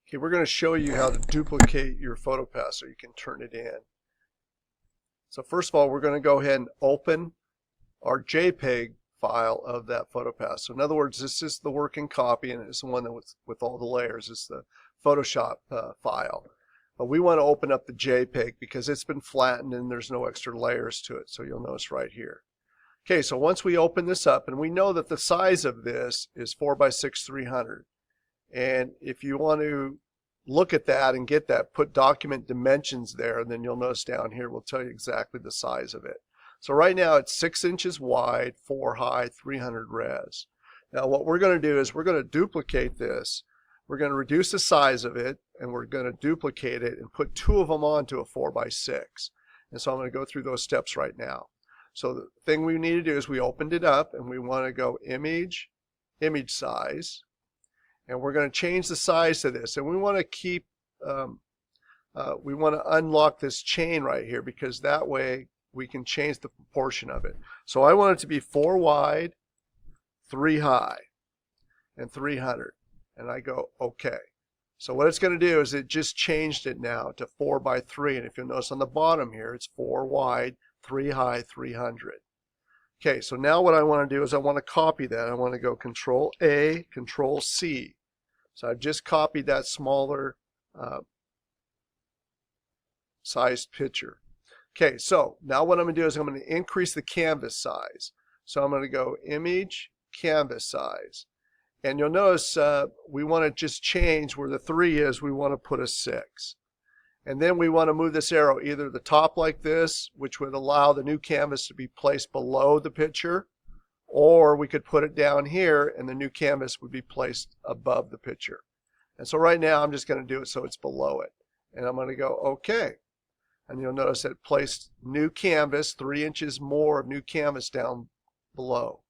Okay, we're going to show you how to duplicate your Photopass so you can turn it in. So first of all, we're going to go ahead and open our JPEG file of that Photopass. So in other words, this is the working copy, and it's the one that with all the layers. It's the Photoshop file. But we want to open up the JPEG because it's been flattened and there's no extra layers to it. So you'll notice right here. Okay, so once we open this up, and we know that the size of this is 4x6 300. And if you want to look at that and get that, put document dimensions there, and then you'll notice down here we'll tell you exactly the size of it. So right now it's 6 inches wide, 4 high, 300 res. Now what we're going to do is we're going to duplicate this. We're going to reduce the size of it, and we're going to duplicate it and put 2 of them onto a 4x6. And so I'm going to go through those steps right now. So the thing we need to do is we opened it up, and we want to go image, image size. And we're going to change the size to this, and we want to keep we want to unlock this chain right here, because that way we can change the proportion of it. So I want it to be 4 wide, 3 high, and 300, and I go OK. So what it's going to do is it just changed it now to 4x3, and if you'll notice on the bottom here it's 4 wide, 3 high, 300. Okay, so now what I want to do is I want to copy that. I want to go Control A, Control C. So I've just copied that smaller sized picture. Okay, so now what I'm going to do is I'm going to increase the canvas size. So I'm going to go Image, Canvas Size. And you'll notice we want to just change where the 3 is, we want to put a 6. And then we want to move this arrow either the top like this, which would allow the new canvas to be placed below the picture, or we could put it down here and the new canvas would be placed above the picture. And so right now I'm just going to do it so it's below it. And I'm going to go OK. And you'll notice that it placed new canvas, 3 inches more of new canvas down below.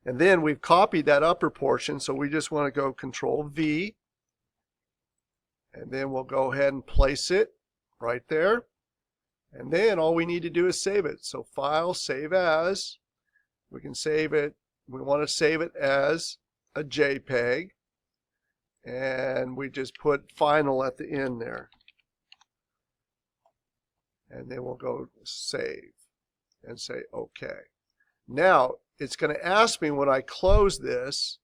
And then we've copied that upper portion, so we just want to go Control V. And then we'll go ahead and place it right there. And then all we need to do is save it. So File, Save As. We can save it. We want to save it as a JPEG. And we just put Final at the end there. And then we'll go Save and say OK. Now it's going to ask me when I close this,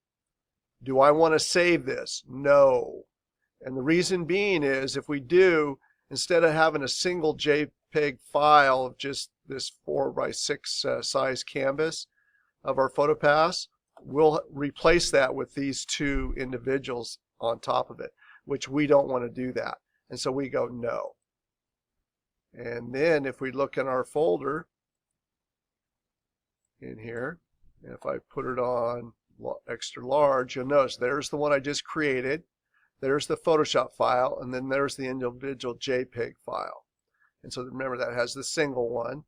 do I want to save this? No. And the reason being is if we do, instead of having a single JPEG file of just this 4x6 size canvas of our Photopass, we'll replace that with these 2 individuals on top of it, which we don't want to do that. And so we go no. And then if we look in our folder in here, and if I put it on extra large, you'll notice there's the one I just created. There's the Photoshop file, and then there's the individual JPEG file. And so remember, that has the single one,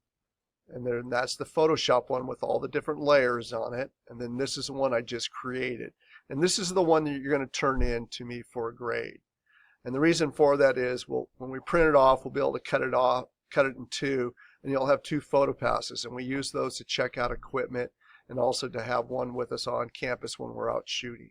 and then that's the Photoshop one with all the different layers on it, and then this is the one I just created. And this is the one that you're going to turn in to me for a grade. And the reason for that is, when we print it off, we'll be able to cut it in 2, and you'll have 2 Photopasses, and we use those to check out equipment and also to have one with us on campus when we're out shooting.